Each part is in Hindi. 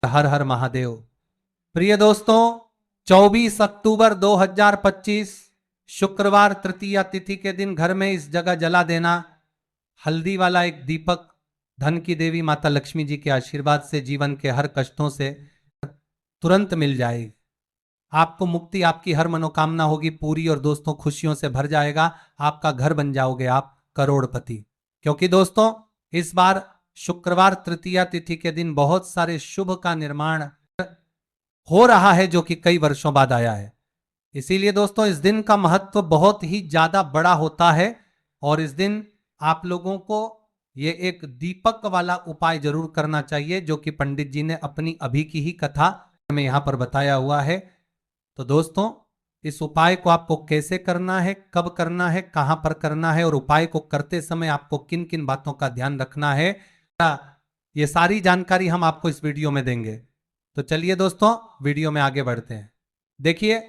हर हर महादेव। प्रिय दोस्तों, 24 अक्टूबर 2025 शुक्रवार तृतीया तिथि के दिन घर में इस जगह जला देना हल्दी वाला एक दीपक धन की देवी माता लक्ष्मी जी के आशीर्वाद से जीवन के हर कष्टों से तुरंत मिल जाएगी। आपको मुक्ति, आपकी हर मनोकामना होगी पूरी और दोस्तों खुशियों से भर जाएगा। आपका घर बन जाओगे आप करोड़पति। क्योंकि दोस्तों इस बार शुक्रवार तृतीया तिथि के दिन बहुत सारे शुभ का निर्माण हो रहा है जो कि कई वर्षों बाद आया है। इसीलिए दोस्तों इस दिन का महत्व बहुत ही ज्यादा बड़ा होता है और इस दिन आप लोगों को ये एक दीपक वाला उपाय जरूर करना चाहिए जो कि पंडित जी ने अपनी अभी की ही कथा में यहां पर बताया हुआ है। तो दोस्तों इस उपाय को आपको कैसे करना है, कब करना है, कहां पर करना है और उपाय को करते समय आपको किन किन बातों का ध्यान रखना है, ये सारी जानकारी हम आपको इस वीडियो में देंगे। तो चलिए दोस्तों वीडियो में आगे बढ़ते हैं। देखिए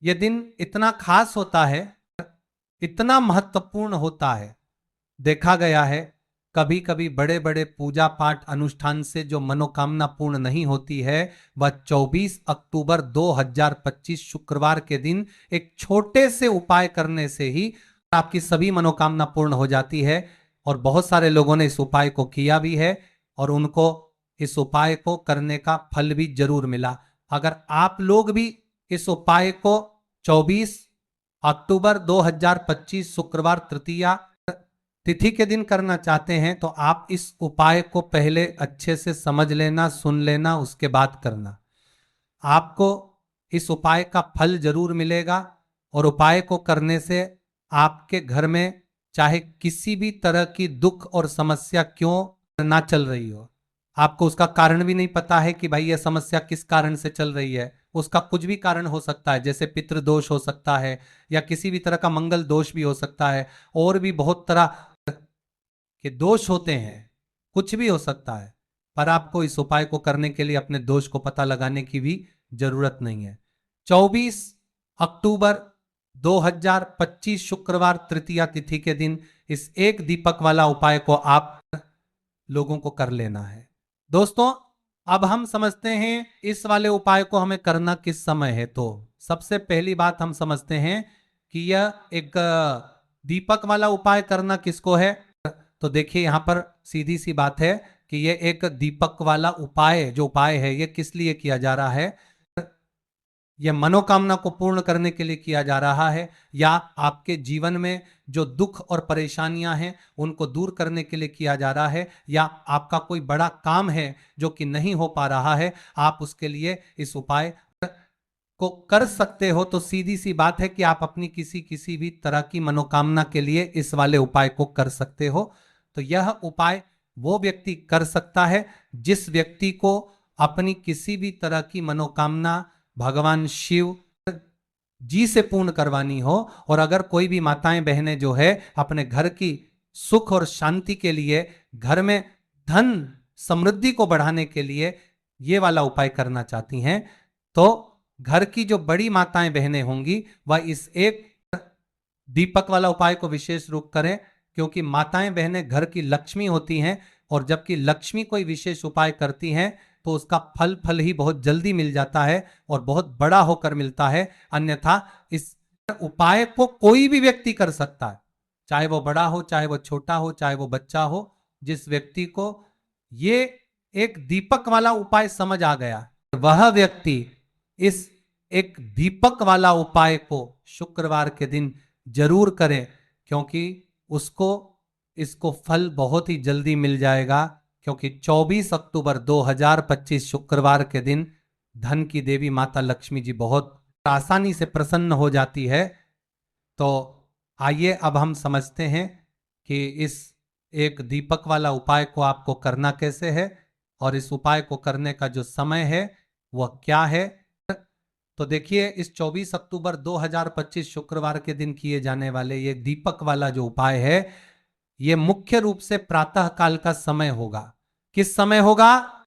ये दिन इतना खास होता है, इतना महत्वपूर्ण होता है। देखा गया है कभी कभी बड़े बड़े पूजा पाठ अनुष्ठान से जो मनोकामना पूर्ण नहीं होती है वह 24 अक्टूबर 2025 शुक्रवार के दिन एक छोटे से उपाय करने से ही आपकी सभी मनोकामना पूर्ण हो जाती है। और बहुत सारे लोगों ने इस उपाय को किया भी है और उनको इस उपाय को करने का फल भी जरूर मिला। अगर आप लोग भी इस उपाय को 24 अक्टूबर 2025 शुक्रवार तृतीया तिथि के दिन करना चाहते हैं तो आप इस उपाय को पहले अच्छे से समझ लेना, सुन लेना, उसके बाद करना। आपको इस उपाय का फल जरूर मिलेगा और उपाय को करने से आपके घर में चाहे किसी भी तरह की दुख और समस्या क्यों ना चल रही हो, आपको उसका कारण भी नहीं पता है कि भाई यह समस्या किस कारण से चल रही है। उसका कुछ भी कारण हो सकता है, जैसे पितृदोष हो सकता है या किसी भी तरह का मंगल दोष भी हो सकता है, और भी बहुत तरह के दोष होते हैं, कुछ भी हो सकता है। पर आपको इस उपाय को करने के लिए अपने दोष को पता लगाने की भी जरूरत नहीं है। 24 अक्टूबर 2025 शुक्रवार तृतीया तिथि के दिन इस एक दीपक वाला उपाय को आप लोगों को कर लेना है। दोस्तों अब हम समझते हैं इस वाले उपाय को हमें करना किस समय है। तो सबसे पहली बात हम समझते हैं कि यह एक दीपक वाला उपाय करना किसको है। तो देखिए यहां पर सीधी सी बात है कि यह एक दीपक वाला उपाय जो उपाय है यह किस लिए किया जा रहा है। यह मनोकामना को पूर्ण करने के लिए किया जा रहा है या आपके जीवन में जो दुख और परेशानियां हैं उनको दूर करने के लिए किया जा रहा है, या आपका कोई बड़ा काम है जो कि नहीं हो पा रहा है, आप उसके लिए इस उपाय को कर सकते हो। तो सीधी सी बात है कि आप अपनी किसी भी तरह की मनोकामना के लिए इस वाले उपाय को कर सकते हो। तो यह उपाय वो व्यक्ति कर सकता है जिस व्यक्ति को अपनी किसी भी तरह की मनोकामना भगवान शिव जी से पूर्ण करवानी हो। और अगर कोई भी माताएं बहनें जो है अपने घर की सुख और शांति के लिए, घर में धन समृद्धि को बढ़ाने के लिए ये वाला उपाय करना चाहती हैं, तो घर की जो बड़ी माताएं बहनें होंगी वह इस एक दीपक वाला उपाय को विशेष रूप करें, क्योंकि माताएं बहनें घर की लक्ष्मी होती हैं और जबकि लक्ष्मी कोई विशेष उपाय करती हैं तो उसका फल ही बहुत जल्दी मिल जाता है और बहुत बड़ा होकर मिलता है। अन्यथा इस उपाय को कोई भी व्यक्ति कर सकता है, चाहे वो बड़ा हो, चाहे वो छोटा हो, चाहे वो बच्चा हो। जिस व्यक्ति को ये एक दीपक वाला उपाय समझ आ गया वह व्यक्ति इस एक दीपक वाला उपाय को शुक्रवार के दिन जरूर करें, क्योंकि उसको इसको फल बहुत ही जल्दी मिल जाएगा। क्योंकि 24 अक्टूबर 2025 शुक्रवार के दिन धन की देवी माता लक्ष्मी जी बहुत आसानी से प्रसन्न हो जाती है। तो आइए अब हम समझते हैं कि इस एक दीपक वाला उपाय को आपको करना कैसे है और इस उपाय को करने का जो समय है वह क्या है। तो देखिए इस 24 अक्टूबर 2025 शुक्रवार के दिन किए जाने वाले ये दीपक वाला जो उपाय है ये मुख्य रूप से प्रातः काल का समय होगा। किस समय होगा?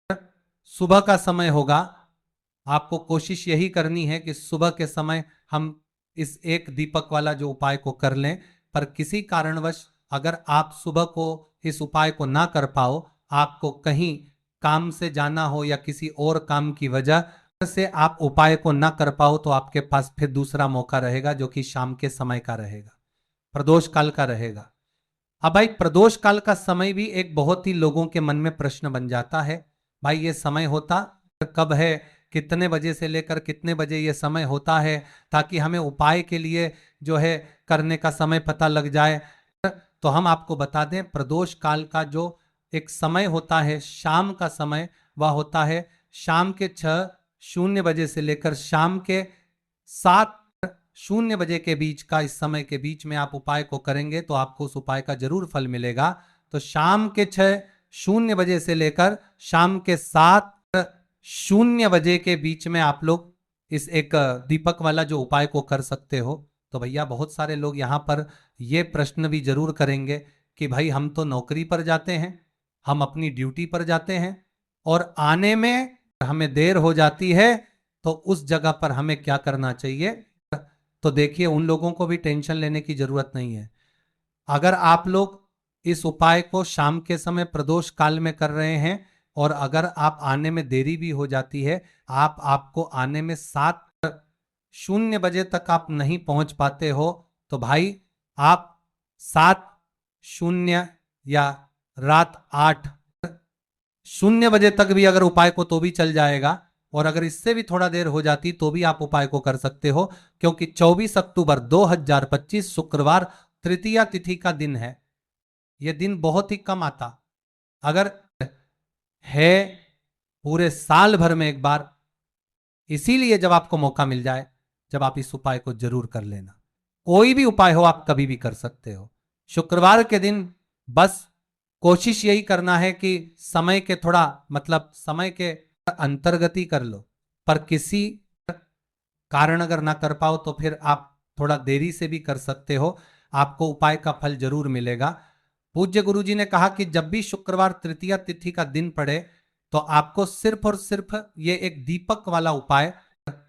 सुबह का समय होगा। आपको कोशिश यही करनी है कि सुबह के समय हम इस एक दीपक वाला जो उपाय को कर लें। पर किसी कारणवश अगर आप सुबह को इस उपाय को ना कर पाओ, आपको कहीं काम से जाना हो या किसी और काम की वजह से आप उपाय को ना कर पाओ, तो आपके पास फिर दूसरा मौका रहेगा जो कि शाम के समय का रहेगा, प्रदोष काल का रहेगा। अब भाई प्रदोष काल का समय भी एक बहुत ही लोगों के मन में प्रश्न बन जाता है, भाई ये समय होता कब है, कितने बजे से लेकर कितने बजे ये समय होता है, ताकि हमें उपाय के लिए जो है करने का समय पता लग जाए। तो हम आपको बता दें, प्रदोष काल का जो एक समय होता है, शाम का समय, वह होता है शाम के 6:00 से लेकर शाम के 7:00 के बीच का। इस समय के बीच में आप उपाय को करेंगे तो आपको उस उपाय का जरूर फल मिलेगा। तो शाम के 6:00 से लेकर शाम के 7:00 के बीच में आप लोग इस एक दीपक वाला जो उपाय को कर सकते हो। तो भैया बहुत सारे लोग यहाँ पर ये प्रश्न भी जरूर करेंगे कि भाई हम तो नौकरी पर जाते हैं, हम अपनी ड्यूटी पर जाते हैं और आने में हमें देर हो जाती है, तो उस जगह पर हमें क्या करना चाहिए। तो देखिए, उन लोगों को भी टेंशन लेने की जरूरत नहीं है। अगर आप लोग इस उपाय को शाम के समय प्रदोष काल में कर रहे हैं और अगर आप आने में देरी भी हो जाती है, आपको आने में 7:00 तक आप नहीं पहुंच पाते हो, तो भाई आप 7:00 या रात 8:00 तक भी अगर उपाय को तो भी चल जाएगा, और अगर इससे भी थोड़ा देर हो जाती तो भी आप उपाय को कर सकते हो, क्योंकि 24 अक्टूबर 2025 शुक्रवार तृतीया तिथि का दिन है। यह दिन बहुत ही कम आता, अगर है पूरे साल भर में एक बार। इसीलिए जब आपको मौका मिल जाए, जब आप इस उपाय को जरूर कर लेना। कोई भी उपाय हो आप कभी भी कर सकते हो। शुक्रवार के दिन बस कोशिश यही करना है कि समय के थोड़ा मतलब समय के अंतर्गति कर लो, पर किसी कारण अगर ना कर पाओ तो फिर आप थोड़ा देरी से भी कर सकते हो, आपको उपाय का फल जरूर मिलेगा। पूज्य गुरुजी ने कहा कि जब भी शुक्रवार तृतीया तिथि का दिन पड़े तो आपको सिर्फ और सिर्फ ये एक दीपक वाला उपाय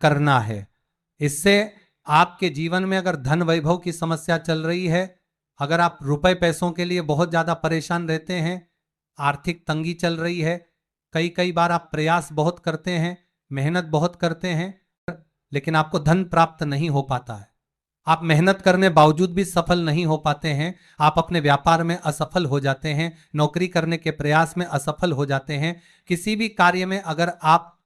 करना है। इससे आपके जीवन में अगर धन वैभव की समस्या चल रही है, अगर आप रुपए पैसों के लिए बहुत ज्यादा परेशान रहते हैं, आर्थिक तंगी चल रही है, कई कई बार आप प्रयास बहुत करते हैं, मेहनत बहुत करते हैं, लेकिन आपको धन प्राप्त नहीं हो पाता है, आप मेहनत करने बावजूद भी सफल नहीं हो पाते हैं, आप अपने व्यापार में असफल हो जाते हैं, नौकरी करने के प्रयास में असफल हो जाते हैं, किसी भी कार्य में अगर आप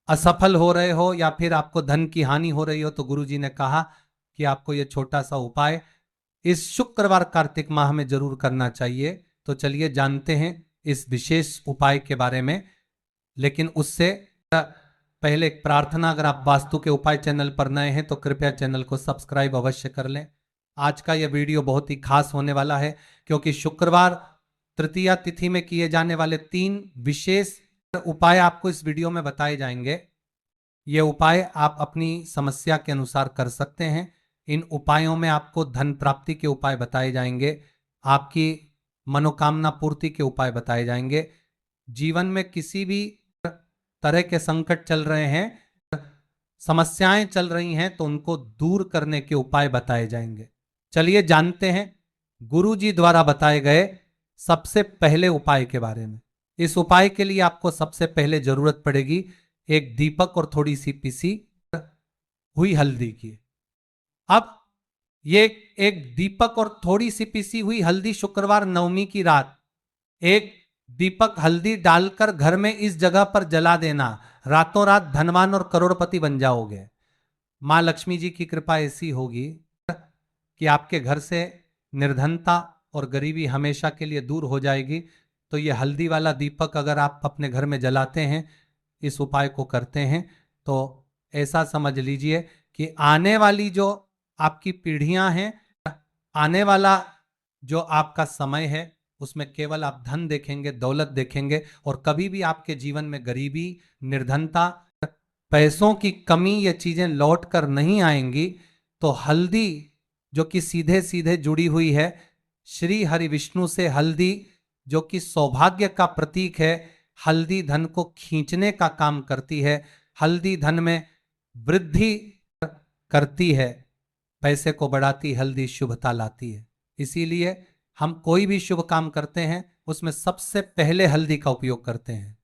असफल हो रहे हो या फिर आपको धन की हानि हो रही हो, तो गुरुजी ने कहा कि आपको यह छोटा सा उपाय इस शुक्रवार कार्तिक माह में जरूर करना चाहिए। तो चलिए जानते हैं इस विशेष उपाय के बारे में, लेकिन उससे पहले एक प्रार्थना, अगर आप वास्तु के उपाय चैनल पर नए हैं तो कृपया चैनल को सब्सक्राइब अवश्य कर लें। आज का यह वीडियो बहुत ही खास होने वाला है, क्योंकि शुक्रवार तृतीया तिथि में किए जाने वाले 3 विशेष उपाय आपको इस वीडियो में बताए जाएंगे। ये उपाय आप अपनी समस्या के अनुसार कर सकते हैं। इन उपायों में आपको धन प्राप्ति के उपाय बताए जाएंगे, आपकी मनोकामना पूर्ति के उपाय बताए जाएंगे, जीवन में किसी भी तरह के संकट चल रहे हैं, समस्याएं चल रही हैं, तो उनको दूर करने के उपाय बताए जाएंगे। चलिए जानते हैं गुरुजी द्वारा बताए गए सबसे पहले उपाय के बारे में। इस उपाय के लिए आपको सबसे पहले जरूरत पड़ेगी एक दीपक और थोड़ी सी पिसी हुई हल्दी की। अब ये एक दीपक और थोड़ी सी पिसी हुई हल्दी शुक्रवार नवमी की रात एक दीपक हल्दी डालकर घर में इस जगह पर जला देना, रातों रात धनवान और करोड़पति बन जाओगे। मां लक्ष्मी जी की कृपा ऐसी होगी कि आपके घर से निर्धनता और गरीबी हमेशा के लिए दूर हो जाएगी। तो ये हल्दी वाला दीपक अगर आप अपने घर में जलाते हैं, इस उपाय को करते हैं, तो ऐसा समझ लीजिए कि आने वाली जो आपकी पीढ़ियां हैं, आने वाला जो आपका समय है, उसमें केवल आप धन देखेंगे, दौलत देखेंगे, और कभी भी आपके जीवन में गरीबी, निर्धनता, पैसों की कमी, ये चीजें लौट कर नहीं आएंगी। तो हल्दी जो कि सीधे सीधे जुड़ी हुई है श्री हरि विष्णु से, हल्दी जो कि सौभाग्य का प्रतीक है, हल्दी धन को खींचने का काम करती है, हल्दी धन में वृद्धि करती है, पैसे को बढ़ाती, हल्दी शुभता लाती है। इसीलिए हम कोई भी शुभ काम करते हैं उसमें सबसे पहले हल्दी का उपयोग करते हैं।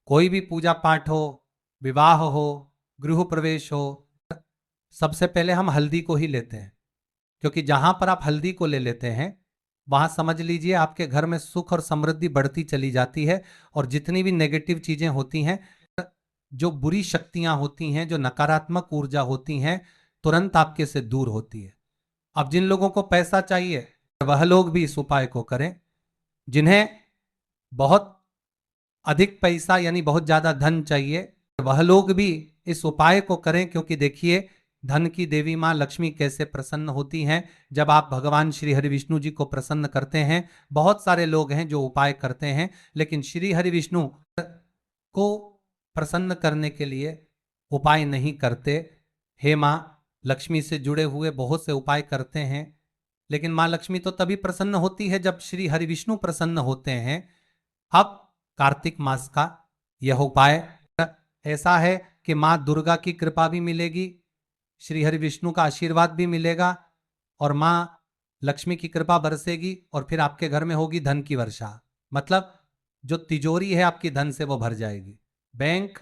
कोई भी पूजा पाठ हो, विवाह हो, गृह प्रवेश हो, सबसे पहले हम हल्दी को ही लेते हैं, क्योंकि जहां पर आप हल्दी को ले लेते हैं वहां समझ लीजिए आपके घर में सुख और समृद्धि बढ़ती चली जाती है, और जितनी भी नेगेटिव चीजें होती हैं, जो बुरी शक्तियां होती हैं, जो नकारात्मक ऊर्जा होती हैं, तुरंत आपके से दूर होती है। अब जिन लोगों को पैसा चाहिए वह लोग भी इस उपाय को करें, जिन्हें बहुत अधिक पैसा यानी बहुत ज्यादा धन चाहिए वह लोग भी इस उपाय को करें, क्योंकि देखिए धन की देवी मां लक्ष्मी कैसे प्रसन्न होती हैं जब आप भगवान श्री हरि विष्णु जी को प्रसन्न करते हैं। बहुत सारे लोग हैं जो उपाय करते हैं, लेकिन श्री हरि विष्णु को प्रसन्न करने के लिए उपाय नहीं करते। हे मां लक्ष्मी से जुड़े हुए बहुत से उपाय करते हैं, लेकिन मां लक्ष्मी तो तभी प्रसन्न होती है जब श्री हरि विष्णु प्रसन्न होते हैं। अब कार्तिक मास का यह उपाय ऐसा है कि मां दुर्गा की कृपा भी मिलेगी, श्री हरि विष्णु का आशीर्वाद भी मिलेगा, और मां लक्ष्मी की कृपा बरसेगी, और फिर आपके घर में होगी धन की वर्षा। मतलब जो तिजोरी है आपकी धन से वो भर जाएगी, बैंक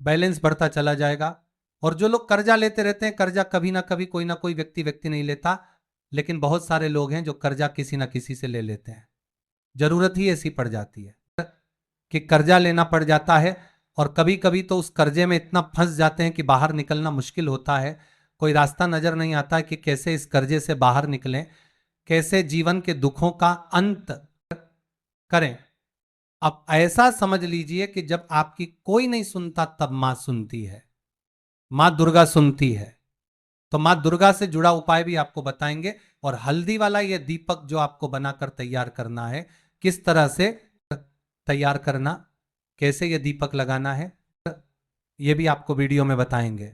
बैलेंस बढ़ता चला जाएगा। और जो लोग कर्जा लेते रहते हैं, कर्जा कभी ना कभी कोई ना कोई व्यक्ति नहीं लेता, लेकिन बहुत सारे लोग हैं जो कर्जा किसी ना किसी से ले लेते हैं। जरूरत ही ऐसी पड़ जाती है कि कर्जा लेना पड़ जाता है, और कभी कभी तो उस कर्जे में इतना फंस जाते हैं कि बाहर निकलना मुश्किल होता है। कोई रास्ता नजर नहीं आता कि कैसे इस कर्जे से बाहर निकलें, कैसे जीवन के दुखों का अंत करें। अब ऐसा समझ लीजिए कि जब आपकी कोई नहीं सुनता तब मां सुनती है, मां दुर्गा सुनती है। तो मां दुर्गा से जुड़ा उपाय भी आपको बताएंगे, और हल्दी वाला यह दीपक जो आपको बनाकर तैयार करना है, किस तरह से तैयार करना, कैसे यह दीपक लगाना है, यह भी आपको वीडियो में बताएंगे।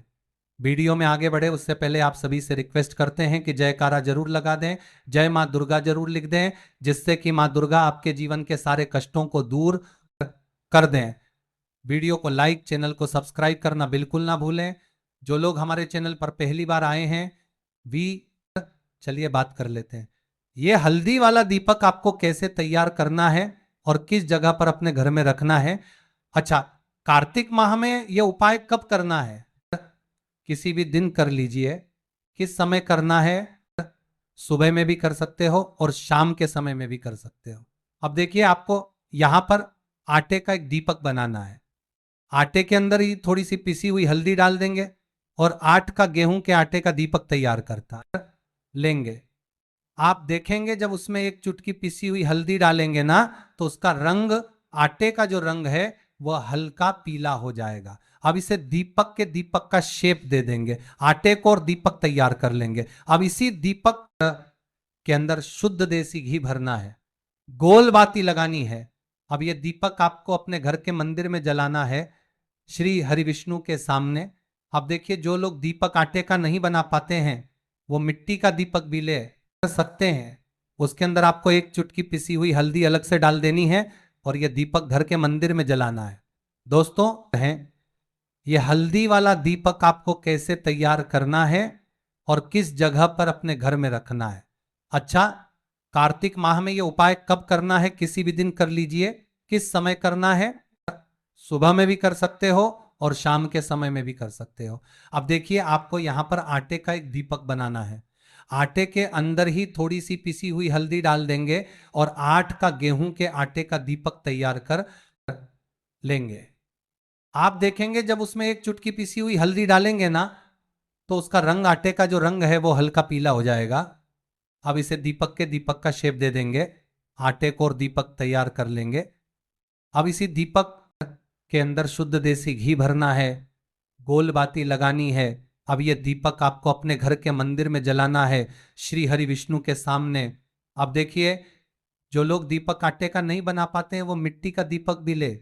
वीडियो में आगे बढ़े उससे पहले आप सभी से रिक्वेस्ट करते हैं कि जयकारा जरूर लगा दें, जय मां दुर्गा जरूर लिख दें, जिससे कि मां दुर्गा आपके जीवन के सारे कष्टों को दूर कर दें। वीडियो को लाइक, चैनल को सब्सक्राइब करना बिल्कुल ना भूलें। जो लोग हमारे चैनल पर पहली बार आए हैं चलिए बात कर लेते हैं। ये हल्दी वाला दीपक आपको कैसे तैयार करना है और किस जगह पर अपने घर में रखना है। अच्छा, कार्तिक माह में यह उपाय कब करना है? किसी भी दिन कर लीजिए। किस समय करना है? सुबह में भी कर सकते हो और शाम के समय में भी कर सकते हो। अब देखिए, आपको यहां पर आटे का एक दीपक बनाना है। आटे के अंदर ही थोड़ी सी पिसी हुई हल्दी डाल देंगे और 8 का गेहूं के आटे का दीपक तैयार करता लेंगे। आप देखेंगे जब उसमें एक चुटकी पिसी हुई हल्दी डालेंगे ना, तो उसका रंग, आटे का जो रंग है वह हल्का पीला हो जाएगा। अब इसे दीपक का शेप दे देंगे, आटे को, और दीपक तैयार कर लेंगे। अब इसी दीपक के अंदर शुद्ध देसी घी भरना है, गोल बाती लगानी है। अब यह दीपक आपको अपने घर के मंदिर में जलाना है, श्री हरि विष्णु के सामने। अब देखिए, जो लोग दीपक आटे का नहीं बना पाते हैं वो मिट्टी का दीपक भी ले सकते हैं। उसके अंदर आपको एक चुटकी पिसी हुई हल्दी अलग से डाल देनी है और यह दीपक घर के मंदिर में जलाना है। दोस्तों, ये हल्दी वाला दीपक आपको कैसे तैयार करना है और किस जगह पर अपने घर में रखना है। अच्छा, कार्तिक माह में ये उपाय कब करना है? किसी भी दिन कर लीजिए। किस समय करना है? सुबह में भी कर सकते हो और शाम के समय में भी कर सकते हो। अब देखिए, आपको यहां पर आटे का एक दीपक बनाना है। आटे के अंदर ही थोड़ी सी पिसी हुई हल्दी डाल देंगे और 8 का गेहूं के आटे का दीपक तैयार कर लेंगे। आप देखेंगे जब उसमें एक चुटकी पिसी हुई हल्दी डालेंगे ना, तो उसका रंग, आटे का जो रंग है वो हल्का पीला हो जाएगा। अब इसे दीपक का शेप दे देंगे, आटे को और दीपक तैयार कर लेंगे। अब इसी दीपक के अंदर शुद्ध देसी घी भरना है, गोल बाती लगानी है। अब यह दीपक आपको अपने घर के मंदिर में जलाना है, श्री हरि विष्णु के सामने। अब देखिए, जो लोग दीपक आटे का नहीं बना पाते हैं वो मिट्टी का दीपक भी ले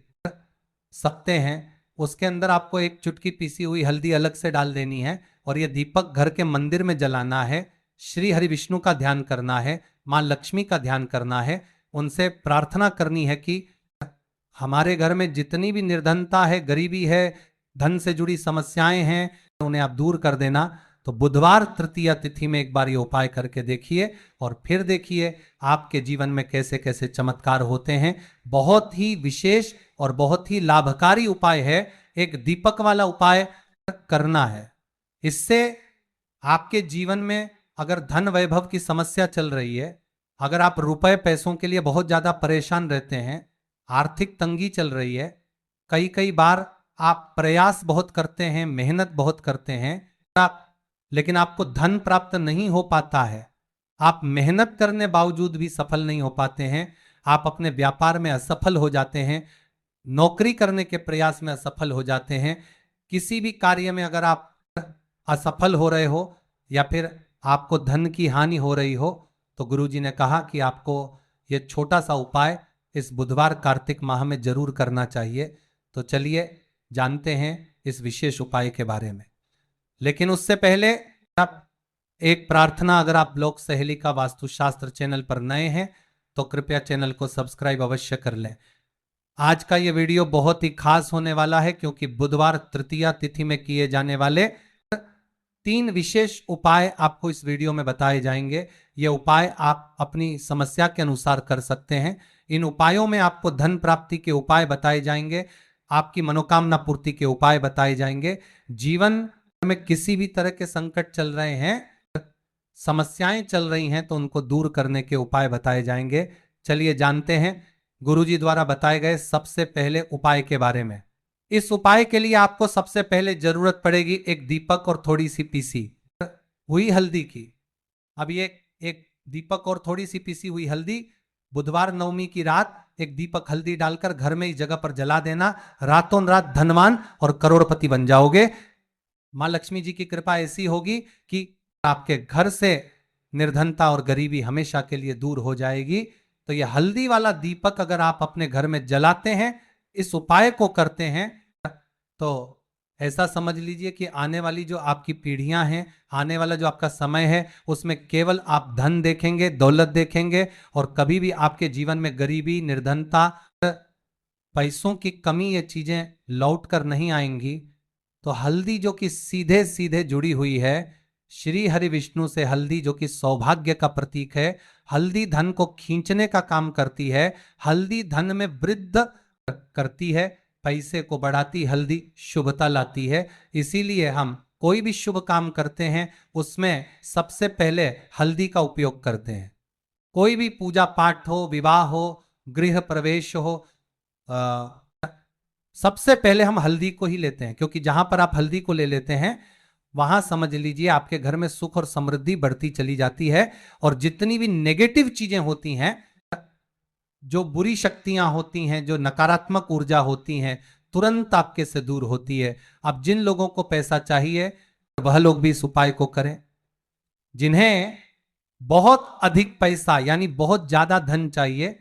सकते हैं। उसके अंदर आपको एक चुटकी पीसी हुई हल्दी अलग से डाल देनी है और यह दीपक घर के मंदिर में जलाना है। श्री हरि विष्णु का ध्यान करना है, मां लक्ष्मी का ध्यान करना है, उनसे प्रार्थना करनी है कि हमारे घर में जितनी भी निर्धनता है, गरीबी है, धन से जुड़ी समस्याएं हैं, उन्हें आप दूर कर देना। तो बुधवार तृतीया तिथि में एक बार ये उपाय करके देखिए और फिर देखिए आपके जीवन में कैसे कैसे चमत्कार होते हैं। बहुत ही विशेष और बहुत ही लाभकारी उपाय है। एक दीपक वाला उपाय करना है। इससे आपके जीवन में अगर धन वैभव की समस्या चल रही है, अगर आप रुपए पैसों के लिए बहुत ज्यादा परेशान रहते हैं, आर्थिक तंगी चल रही है, कई कई बार आप प्रयास बहुत करते हैं, मेहनत बहुत करते हैं, लेकिन आपको धन प्राप्त नहीं हो पाता है, आप मेहनत करने बावजूद भी सफल नहीं हो पाते हैं, आप अपने व्यापार में असफल हो जाते हैं, नौकरी करने के प्रयास में असफल हो जाते हैं, किसी भी कार्य में अगर आप असफल हो रहे हो या फिर आपको धन की हानि हो रही हो, तो गुरुजी ने कहा कि आपको ये छोटा सा उपाय इस बुधवार कार्तिक माह में जरूर करना चाहिए। तो चलिए जानते हैं इस विशेष उपाय के बारे में। लेकिन उससे पहले आप एक प्रार्थना, अगर आप लोक सहेली का वास्तुशास्त्र चैनल पर नए हैं तो कृपया चैनल को सब्सक्राइब अवश्य कर लें। आज का ये वीडियो बहुत ही खास होने वाला है क्योंकि बुधवार तृतीया तिथि में किए जाने वाले 3 विशेष उपाय आपको इस वीडियो में बताए जाएंगे। ये उपाय आप अपनी समस्या के अनुसार कर सकते हैं। इन उपायों में आपको धन प्राप्ति के उपाय बताए जाएंगे, आपकी मनोकामना पूर्ति के उपाय बताए जाएंगे। जीवन में किसी भी तरह के संकट चल रहे हैं, समस्याएं चल रही हैं, तो उनको दूर करने के उपाय बताए जाएंगे। चलिए जानते हैं गुरुजी द्वारा बताए गए सबसे पहले उपाय के बारे में। इस उपाय के लिए आपको सबसे पहले जरूरत पड़ेगी एक दीपक और थोड़ी सी पीसी हुई हल्दी की। अब ये एक दीपक और थोड़ी सी पीसी हुई हल्दी बुधवार नवमी की रात एक दीपक हल्दी डालकर घर में इस जगह पर जला देना। रातों रात धनवान और करोड़पति बन जाओगे। मां लक्ष्मी जी की कृपा ऐसी होगी कि आपके घर से निर्धनता और गरीबी हमेशा के लिए दूर हो जाएगी। तो यह हल्दी वाला दीपक अगर आप अपने घर में जलाते हैं, इस उपाय को करते हैं, तो ऐसा समझ लीजिए कि आने वाली जो आपकी पीढ़ियां हैं, आने वाला जो आपका समय है, उसमें केवल आप धन देखेंगे, दौलत देखेंगे और कभी भी आपके जीवन में गरीबी, निर्धनता, पैसों की कमी, ये चीजें लौट कर नहीं आएंगी। तो हल्दी जो कि सीधे सीधे जुड़ी हुई है श्री हरि विष्णु से, हल्दी जो कि सौभाग्य का प्रतीक है, हल्दी धन को खींचने का काम करती है, हल्दी धन में वृद्धि करती है, पैसे को बढ़ाती, हल्दी शुभता लाती है। इसीलिए हम कोई भी शुभ काम करते हैं उसमें सबसे पहले हल्दी का उपयोग करते हैं। कोई भी पूजा पाठ हो, विवाह हो, गृह प्रवेश हो, सबसे पहले हम हल्दी को ही लेते हैं, क्योंकि जहां पर आप हल्दी को ले लेते हैं वहां समझ लीजिए आपके घर में सुख और समृद्धि बढ़ती चली जाती है। और जितनी भी नेगेटिव चीजें होती हैं, जो बुरी शक्तियां होती हैं, जो नकारात्मक ऊर्जा होती हैं, तुरंत आपके से दूर होती है। अब जिन लोगों को पैसा चाहिए वह लोग भी इस उपाय को करें। जिन्हें बहुत अधिक पैसा यानी बहुत ज्यादा धन चाहिए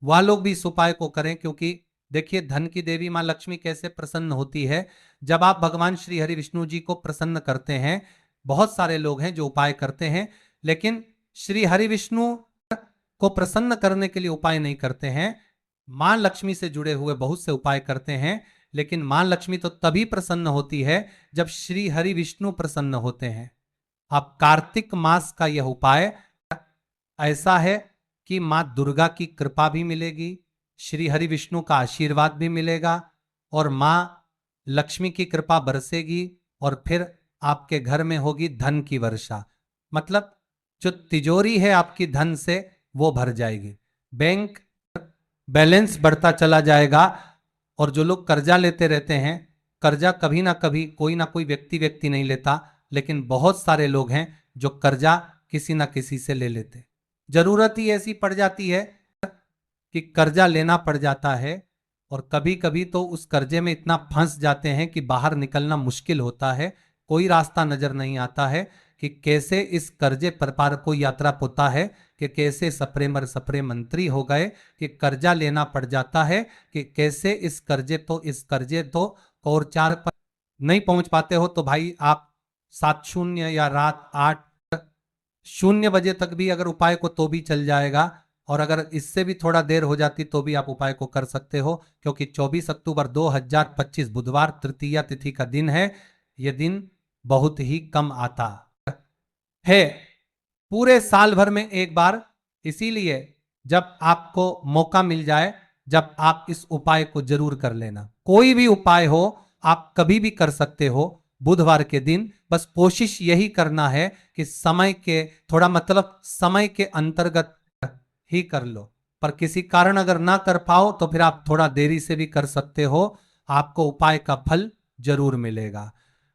वह लोग भी इस उपाय को करें, क्योंकि देखिए धन की देवी मां लक्ष्मी कैसे प्रसन्न होती है जब आप भगवान श्री हरि विष्णु जी को प्रसन्न करते हैं। बहुत सारे लोग हैं जो उपाय करते हैं लेकिन श्री हरि विष्णु को प्रसन्न करने के लिए उपाय नहीं करते हैं। मां लक्ष्मी से जुड़े हुए बहुत से उपाय करते हैं, लेकिन मां लक्ष्मी तो तभी प्रसन्न होती है जब श्री हरि विष्णु प्रसन्न होते हैं। अब कार्तिक मास का यह उपाय ऐसा है कि मां दुर्गा की कृपा भी मिलेगी, श्री हरि विष्णु का आशीर्वाद भी मिलेगा और मां लक्ष्मी की कृपा बरसेगी और फिर आपके घर में होगी धन की वर्षा। मतलब जो तिजोरी है आपकी धन से वो भर जाएगी, बैंक बैलेंस बढ़ता चला जाएगा। और जो लोग कर्जा लेते रहते हैं, कर्जा कभी ना कभी कोई ना कोई व्यक्ति नहीं लेता, लेकिन बहुत सारे लोग हैं जो कर्जा किसी ना किसी से ले लेते। जरूरत ही ऐसी पड़ जाती है कि कर्जा लेना पड़ जाता है और कभी कभी तो उस कर्जे में इतना फंस जाते हैं कि बाहर निकलना मुश्किल होता है। कोई रास्ता नजर नहीं आता है कि कैसे इस कर्जे पर पार कोई यात्रा पोता है, कि कैसे सप्रे मंत्री हो गए, कि कर्जा लेना पड़ जाता है, कि कैसे इस कर्जे तो और 4 पर नहीं पहुंच पाते हो तो भाई आप 7:00 या रात 8:00 बजे तक भी अगर उपाय को तो भी चल जाएगा। और अगर इससे भी थोड़ा देर हो जाती तो भी आप उपाय को कर सकते हो, क्योंकि 24 अक्टूबर 2025 बुधवार तृतीया तिथि का दिन है। यह दिन बहुत ही कम आता है, पूरे साल भर में एक बार। इसीलिए जब आपको मौका मिल जाए जब आप इस उपाय को जरूर कर लेना। कोई भी उपाय हो आप कभी भी कर सकते हो बुधवार के दिन, बस कोशिश यही करना है कि समय के थोड़ा मतलब समय के अंतर्गत ही कर लो। पर किसी कारण अगर ना कर पाओ तो फिर आप थोड़ा देरी से भी कर सकते हो, आपको उपाय का फल जरूर मिलेगा।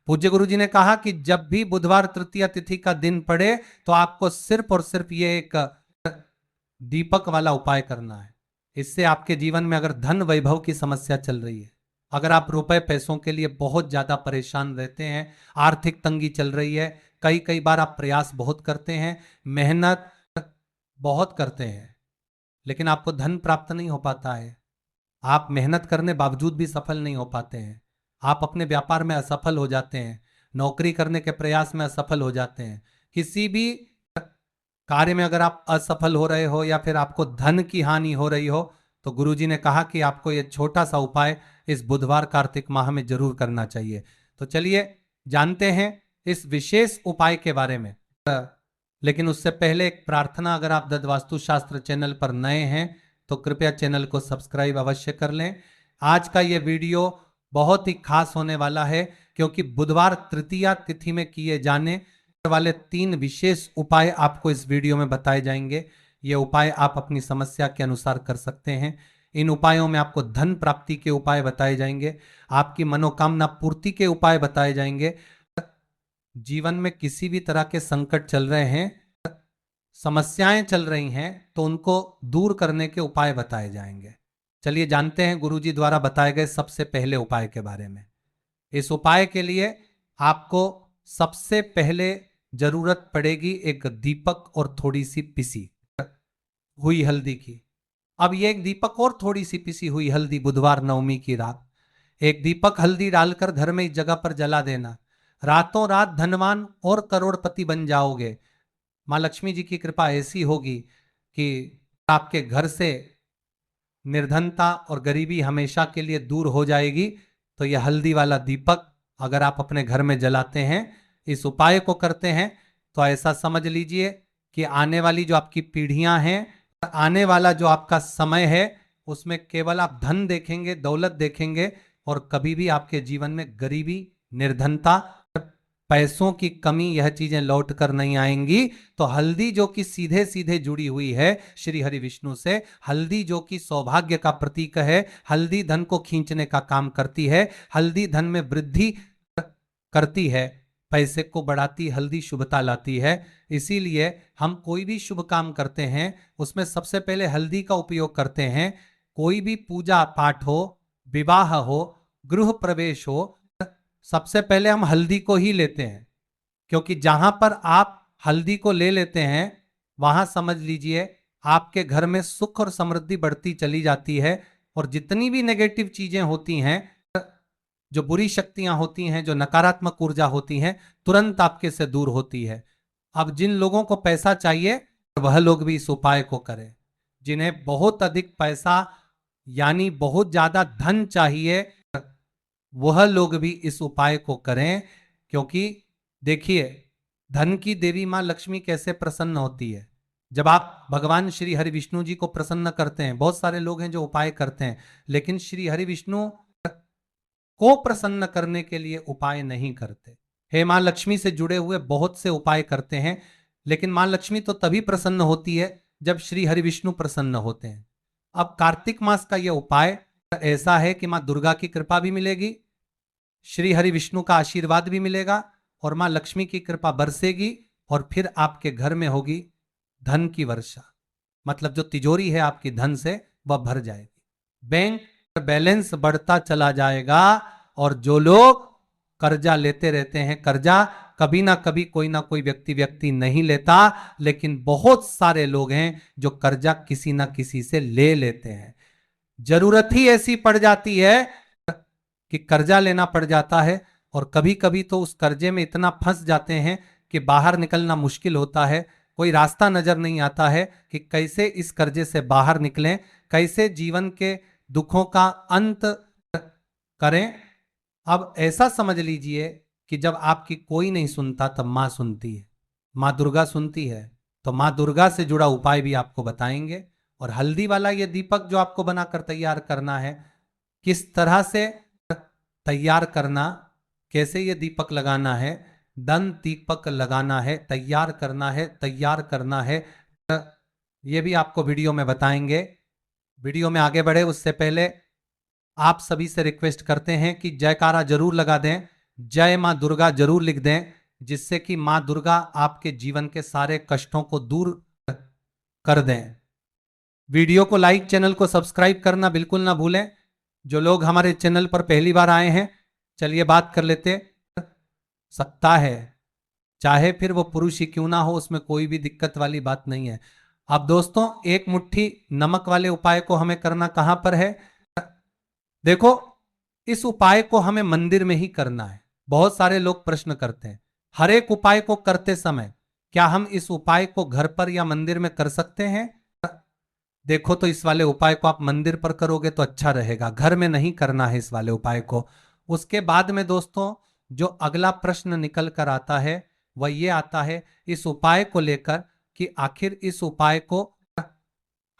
पूज्य गुरु जी ने कहा कि जब भी बुधवार तृतीया तिथि का दिन पड़े तो आपको सिर्फ और सिर्फ ये एक दीपक वाला उपाय करना है। इससे आपके जीवन में अगर धन वैभव की समस्या चल रही है, अगर आप रुपए पैसों के लिए बहुत ज्यादा परेशान रहते हैं, आर्थिक तंगी चल रही है, कई कई बार आप प्रयास बहुत करते हैं, मेहनत बहुत करते हैं, लेकिन आपको धन प्राप्त नहीं हो पाता है, आप मेहनत करने बावजूद भी सफल नहीं हो पाते हैं, आप अपने व्यापार में असफल हो जाते हैं, नौकरी करने के प्रयास में असफल हो जाते हैं, किसी भी कार्य में अगर आप असफल हो रहे हो या फिर आपको धन की हानि हो रही हो, तो गुरुजी ने कहा कि आपको यह छोटा सा उपाय इस बुधवार कार्तिक माह में जरूर करना चाहिए। तो चलिए जानते हैं इस विशेष उपाय के बारे में। लेकिन उससे पहले एक प्रार्थना, अगर आप दत्त वास्तु शास्त्र चैनल पर नए हैं तो कृपया चैनल को सब्सक्राइब अवश्य कर लें। आज का ये वीडियो बहुत ही खास होने वाला है क्योंकि बुधवार तृतीया तिथि में किए जाने वाले 3 विशेष उपाय आपको इस वीडियो में बताए जाएंगे। ये उपाय आप अपनी समस्या के अनुसार कर सकते हैं। इन उपायों में आपको धन प्राप्ति के उपाय बताए जाएंगे, आपकी मनोकामना पूर्ति के उपाय बताए जाएंगे। जीवन में किसी भी तरह के संकट चल रहे हैं, समस्याएं चल रही हैं, तो उनको दूर करने के उपाय बताए जाएंगे। चलिए जानते हैं गुरुजी द्वारा बताए गए सबसे पहले उपाय के बारे में। इस उपाय के लिए आपको सबसे पहले जरूरत पड़ेगी एक दीपक और थोड़ी सी पिसी हुई हल्दी की। अब ये एक दीपक और थोड़ी सी पिसी हुई हल्दी बुधवार नवमी की रात एक दीपक हल्दी डालकर घर में इस जगह पर जला देना। रातों रात धनवान और करोड़पति बन जाओगे। माँ लक्ष्मी जी की कृपा ऐसी होगी कि आपके घर से निर्धनता और गरीबी हमेशा के लिए दूर हो जाएगी। तो यह हल्दी वाला दीपक अगर आप अपने घर में जलाते हैं, इस उपाय को करते हैं, तो ऐसा समझ लीजिए कि आने वाली जो आपकी पीढ़ियां हैं, आने वाला जो आपका समय है, उसमें केवल आप धन देखेंगे, दौलत देखेंगे और कभी भी आपके जीवन में गरीबी, निर्धनता, पैसों की कमी, यह चीजें लौट कर नहीं आएंगी। तो हल्दी जो कि सीधे सीधे जुड़ी हुई है श्री हरि विष्णु से, हल्दी जो कि सौभाग्य का प्रतीक है, हल्दी धन को खींचने का काम करती है, हल्दी धन में वृद्धि करती है, पैसे को बढ़ाती, हल्दी शुभता लाती है। इसीलिए हम कोई भी शुभ काम करते हैं उसमें सबसे पहले हल्दी का उपयोग करते हैं। कोई भी पूजा पाठ हो, विवाह हो, गृह प्रवेश हो, सबसे पहले हम हल्दी को ही लेते हैं, क्योंकि जहां पर आप हल्दी को ले लेते हैं वहां समझ लीजिए आपके घर में सुख और समृद्धि बढ़ती चली जाती है और जितनी भी नेगेटिव चीजें होती हैं, जो बुरी शक्तियां होती हैं, जो नकारात्मक ऊर्जा होती हैं, तुरंत आपके से दूर होती है। अब जिन लोगों को पैसा चाहिए वह लोग भी इस उपाय को करें। जिन्हें बहुत अधिक पैसा यानी बहुत ज्यादा धन चाहिए वह लोग भी इस उपाय को करें, क्योंकि देखिए धन की देवी मां लक्ष्मी कैसे प्रसन्न होती है। जब आप भगवान श्री हरि विष्णु जी को प्रसन्न करते हैं, बहुत सारे लोग हैं जो उपाय करते हैं लेकिन श्री हरि विष्णु को प्रसन्न करने के लिए उपाय नहीं करते। हे मां लक्ष्मी से जुड़े हुए बहुत से उपाय करते हैं, लेकिन मां लक्ष्मी तो तभी प्रसन्न होती है जब श्री हरि विष्णु प्रसन्न होते हैं। अब कार्तिक मास का यह उपाय ऐसा है कि मां दुर्गा की कृपा भी मिलेगी, श्री हरि विष्णु का आशीर्वाद भी मिलेगा और मां लक्ष्मी की कृपा बरसेगी और फिर आपके घर में होगी धन की वर्षा। मतलब जो तिजोरी है आपकी धन से वह भर जाएगी, बैंक बैलेंस बढ़ता चला जाएगा। और जो लोग कर्जा लेते रहते हैं, कर्जा कभी ना कभी कोई ना कोई व्यक्ति नहीं लेता, लेकिन बहुत सारे लोग हैं जो कर्जा किसी ना किसी से ले लेते हैं। जरूरत ही ऐसी पड़ जाती है कि कर्जा लेना पड़ जाता है और कभी कभी तो उस कर्जे में इतना फंस जाते हैं कि बाहर निकलना मुश्किल होता है। कोई रास्ता नजर नहीं आता है कि कैसे इस कर्जे से बाहर निकलें, कैसे जीवन के दुखों का अंत करें। अब ऐसा समझ लीजिए कि जब आपकी कोई नहीं सुनता तब मां सुनती है, मां दुर्गा सुनती है। तो मां दुर्गा से जुड़ा उपाय भी आपको बताएंगे और हल्दी वाला ये दीपक जो आपको बनाकर तैयार करना है, किस तरह से तैयार करना, कैसे ये दीपक लगाना है, दंत दीपक लगाना है, तैयार करना है, ये भी आपको वीडियो में बताएंगे। वीडियो में आगे बढ़े उससे पहले आप सभी से रिक्वेस्ट करते हैं कि जयकारा जरूर लगा दें, जय मां दुर्गा जरूर लिख दें, जिससे कि मां दुर्गा आपके जीवन के सारे कष्टों को दूर कर दें। वीडियो को लाइक, चैनल को सब्सक्राइब करना बिल्कुल ना भूलें। जो लोग हमारे चैनल पर पहली बार आए हैं, चलिए बात कर लेते सकता है, चाहे फिर वो पुरुष ही क्यों ना हो, उसमें कोई भी दिक्कत वाली बात नहीं है। अब दोस्तों, एक मुट्ठी नमक वाले उपाय को हमें करना कहां पर है? देखो, इस उपाय को हमें मंदिर में ही करना है। बहुत सारे लोग प्रश्न करते हैं, हर एक उपाय को करते समय क्या हम इस उपाय को घर पर या मंदिर में कर सकते हैं? देखो, तो इस वाले उपाय को आप मंदिर पर करोगे तो अच्छा रहेगा, घर में नहीं करना है इस वाले उपाय को। उसके बाद में दोस्तों, जो अगला प्रश्न निकल कर आता है वह ये आता है इस उपाय को लेकर कि आखिर इस उपाय को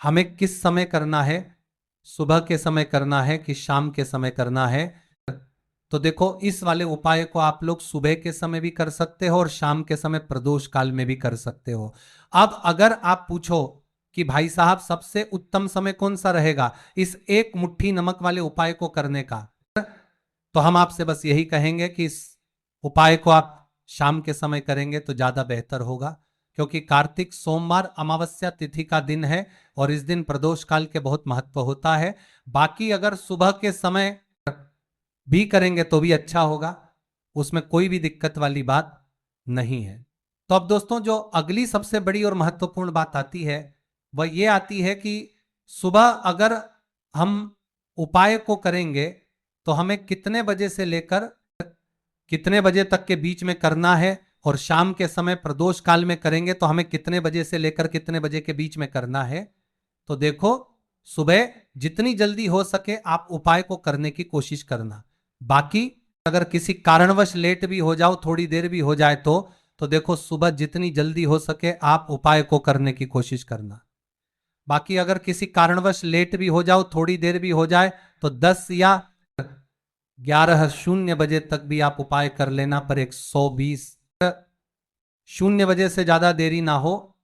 हमें किस समय करना है, सुबह के समय करना है कि शाम के समय करना है? तो देखो, इस वाले उपाय को आप लोग सुबह के समय भी कर सकते हो और शाम के समय प्रदोष काल में भी कर सकते हो। अब अगर आप पूछो कि भाई साहब सबसे उत्तम समय कौन सा रहेगा इस एक मुट्ठी नमक वाले उपाय को करने का, तो हम आपसे बस यही कहेंगे कि इस उपाय को आप शाम के समय करेंगे तो ज्यादा बेहतर होगा, क्योंकि कार्तिक सोमवार अमावस्या तिथि का दिन है और इस दिन प्रदोष काल के बहुत महत्व होता है। बाकी अगर सुबह के समय भी करेंगे तो भी अच्छा होगा, उसमें कोई भी दिक्कत वाली बात नहीं है। तो अब दोस्तों, जो अगली सबसे बड़ी और महत्वपूर्ण बात आती है वह ये आती है कि सुबह अगर हम उपाय को करेंगे तो हमें कितने बजे से लेकर कितने बजे तक के बीच में करना है, और शाम के समय प्रदोष काल में करेंगे तो हमें कितने बजे से लेकर कितने बजे के बीच में करना है। तो देखो, सुबह जितनी जल्दी हो सके आप उपाय को करने की कोशिश करना। बाकी अगर किसी कारणवश लेट भी हो जाओ, थोड़ी देर भी हो जाए तो देखो, सुबह जितनी जल्दी हो सके आप उपाय को करने की कोशिश करना। बाकी अगर किसी कारणवश लेट भी हो जाओ, थोड़ी देर भी हो जाए, तो 10 या 11:00 बजे तक भी आप उपाय कर लेना, पर 120 0 बजे से ज्यादा देरी ना हो,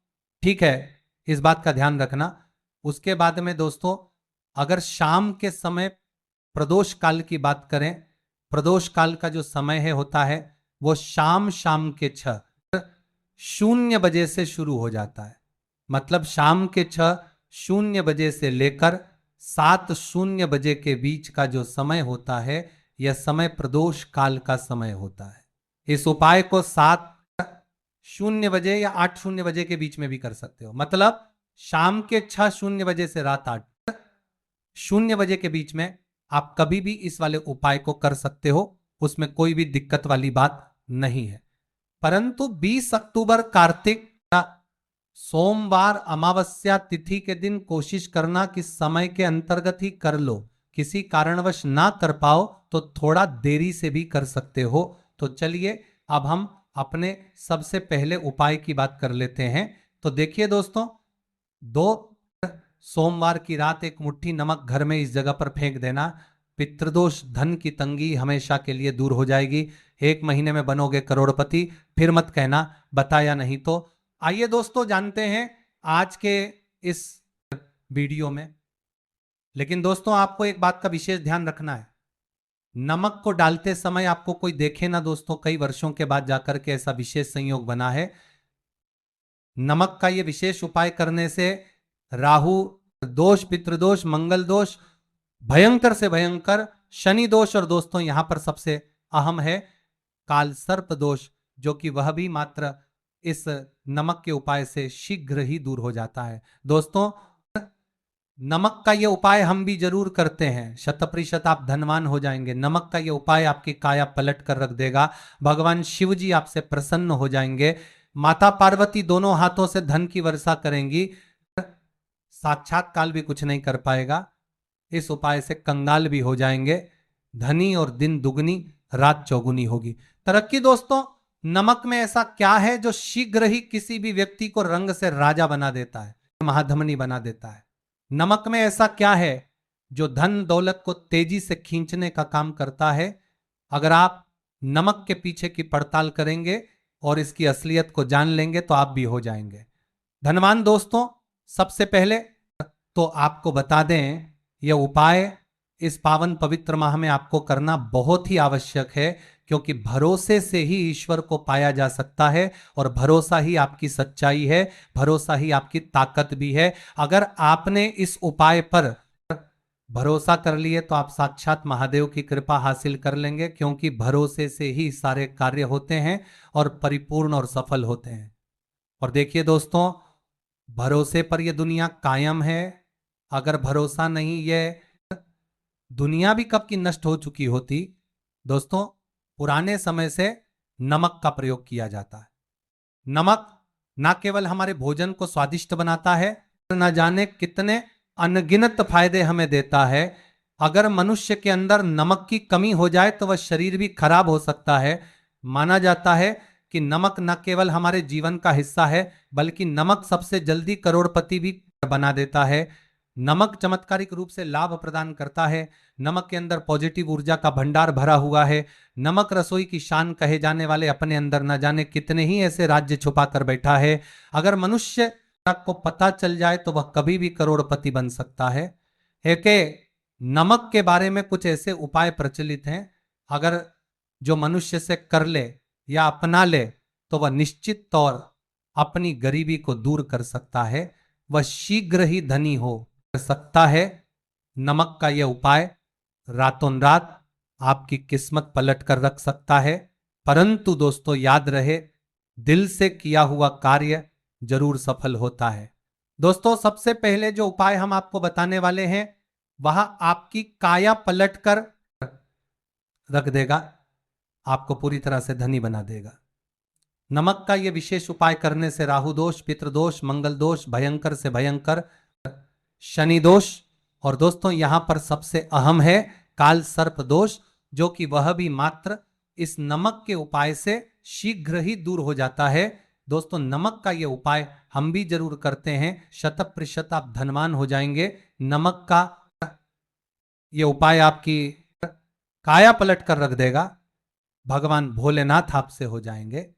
ठीक है, इस बात का ध्यान रखना। उसके बाद में दोस्तों, अगर शाम के समय प्रदोष काल की बात करें, प्रदोष काल का जो समय है होता है वो शाम के 6:00 बजे से शुरू हो जाता है। मतलब शाम के 6:00 बजे से लेकर 7:00 बजे के बीच का जो समय होता है, यह समय प्रदोष काल का समय होता है। इस उपाय को 7:00 बजे या 8:00 बजे के बीच में भी कर सकते हो। मतलब शाम के 6:00 बजे से रात 8:00 बजे के बीच में आप कभी भी इस वाले उपाय को कर सकते हो, उसमें कोई भी दिक्कत वाली बात नहीं है। परंतु 20 अक्टूबर कार्तिक सोमवार अमावस्या तिथि के दिन कोशिश करना कि समय के अंतर्गत ही कर लो। किसी कारणवश ना कर पाओ तो थोड़ा देरी से भी कर सकते हो। तो चलिए, अब हम अपने सबसे पहले उपाय की बात कर लेते हैं। तो देखिए दोस्तों, 2 सोमवार की रात एक मुट्ठी नमक घर में इस जगह पर फेंक देना। पितृदोष, धन की तंगी हमेशा के लिए दूर हो जाएगी। 1 महीने में बनोगे करोड़पति, फिर मत कहना बताया नहीं तो। आइए दोस्तों, जानते हैं आज के इस वीडियो में। लेकिन दोस्तों, आपको एक बात का विशेष ध्यान रखना है, नमक को डालते समय आपको कोई देखे ना दोस्तों। कई वर्षों के बाद जाकर के ऐसा विशेष संयोग बना है। नमक का ये विशेष उपाय करने से राहु दोष, पितृदोष, मंगल दोष, भयंकर से भयंकर शनि दोष, और दोस्तों यहां पर सबसे अहम है काल सर्प दोष, जो कि वह भी मात्र इस नमक के उपाय से शीघ्र ही दूर हो जाता है। दोस्तों, नमक का ये उपाय हम भी जरूर करते हैं, 100% आप धनवान हो जाएंगे। नमक का ये उपाय आपकी काया पलट कर रख देगा। भगवान शिव जी आपसे प्रसन्न हो जाएंगे। माता पार्वती दोनों हाथों से धन की वर्षा करेंगी। साक्षात काल भी कुछ नहीं कर पाएगा। इस उपाय से कंगाल भी हो जाएंगे। धनी और दिन दुगनी रात चौगुनी होगी। तरक्की दोस्तों, नमक में ऐसा क्या है जो शीघ्र ही किसी भी व्यक्ति को रंग से राजा बना देता है, महाधमनी बना देता है? नमक में ऐसा क्या है जो धन दौलत को तेजी से खींचने का काम करता है? अगर आप नमक के पीछे की पड़ताल करेंगे और इसकी असलियत को जान लेंगे तो आप भी हो जाएंगे धनवान। दोस्तों, सबसे पहले तो आपको बता दें, यह उपाय इस पावन पवित्र माह में आपको करना बहुत ही आवश्यक है, क्योंकि भरोसे से ही ईश्वर को पाया जा सकता है और भरोसा ही आपकी सच्चाई है, भरोसा ही आपकी ताकत भी है। अगर आपने इस उपाय पर भरोसा कर लिए तो आप साक्षात महादेव की कृपा हासिल कर लेंगे, क्योंकि भरोसे से ही सारे कार्य होते हैं और परिपूर्ण और सफल होते हैं। और देखिए दोस्तों, भरोसे पर यह दुनिया कायम है। अगर भरोसा नहीं, ये दुनिया भी कब की नष्ट हो चुकी होती। दोस्तों, पुराने समय से नमक का प्रयोग किया जाता है। नमक ना केवल हमारे भोजन को स्वादिष्ट बनाता है, न जाने कितने अनगिनत फायदे हमें देता है। अगर मनुष्य के अंदर नमक की कमी हो जाए तो वह शरीर भी खराब हो सकता है। माना जाता है कि नमक न केवल हमारे जीवन का हिस्सा है, बल्कि नमक सबसे जल्दी करोड़पति भी बना देता है। नमक चमत्कारिक रूप से लाभ प्रदान करता है। नमक के अंदर पॉजिटिव ऊर्जा का भंडार भरा हुआ है। नमक रसोई की शान कहे जाने वाले अपने अंदर न जाने कितने ही ऐसे राज्य छुपा कर बैठा है। अगर मनुष्य को पता चल जाए तो वह कभी भी करोड़पति बन सकता है। नमक के बारे में कुछ ऐसे उपाय प्रचलित हैं, अगर जो मनुष्य से कर ले या अपना ले तो वह निश्चित तौर अपनी गरीबी को दूर कर सकता है, वह शीघ्र ही धनी हो सकता है। नमक का यह उपाय रातों रात आपकी किस्मत पलट कर रख सकता है। परंतु दोस्तों, याद रहे, दिल से किया हुआ कार्य जरूर सफल होता है। दोस्तों, सबसे पहले जो उपाय हम आपको बताने वाले हैं वह आपकी काया पलट कर रख देगा, आपको पूरी तरह से धनी बना देगा। नमक का यह विशेष उपाय करने से राहु दोष, पितृदोष, मंगल दोष, भयंकर से भयंकर शनि दोष, और दोस्तों यहां पर सबसे अहम है काल सर्प दोष, जो कि वह भी मात्र इस नमक के उपाय से शीघ्र ही दूर हो जाता है। दोस्तों, नमक का यह उपाय हम भी जरूर करते हैं, 100% आप धनवान हो जाएंगे। नमक का यह उपाय आपकी काया पलट कर रख देगा। भगवान भोलेनाथ आपसे हो जाएंगे,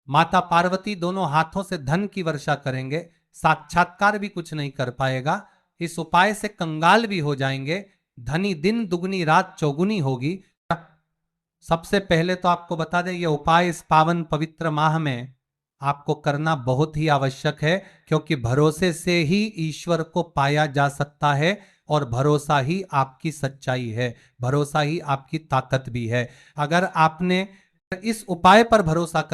माता पार्वती दोनों हाथों से धन की वर्षा करेंगे, साक्षात्कार भी कुछ नहीं कर पाएगा। इस उपाय से कंगाल भी हो जाएंगे, धनी दिन दुगनी रात चौगुनी होगी। सबसे पहले तो आपको बता दें, यह उपाय इस पावन पवित्र माह में आपको करना बहुत ही आवश्यक है, क्योंकि भरोसे से ही ईश्वर को पाया जा सकता है और भरोसा ही आपकी सच्चाई है, भरोसा ही आपकी ताकत भी है। अगर आपने इस उपाय पर भरोसा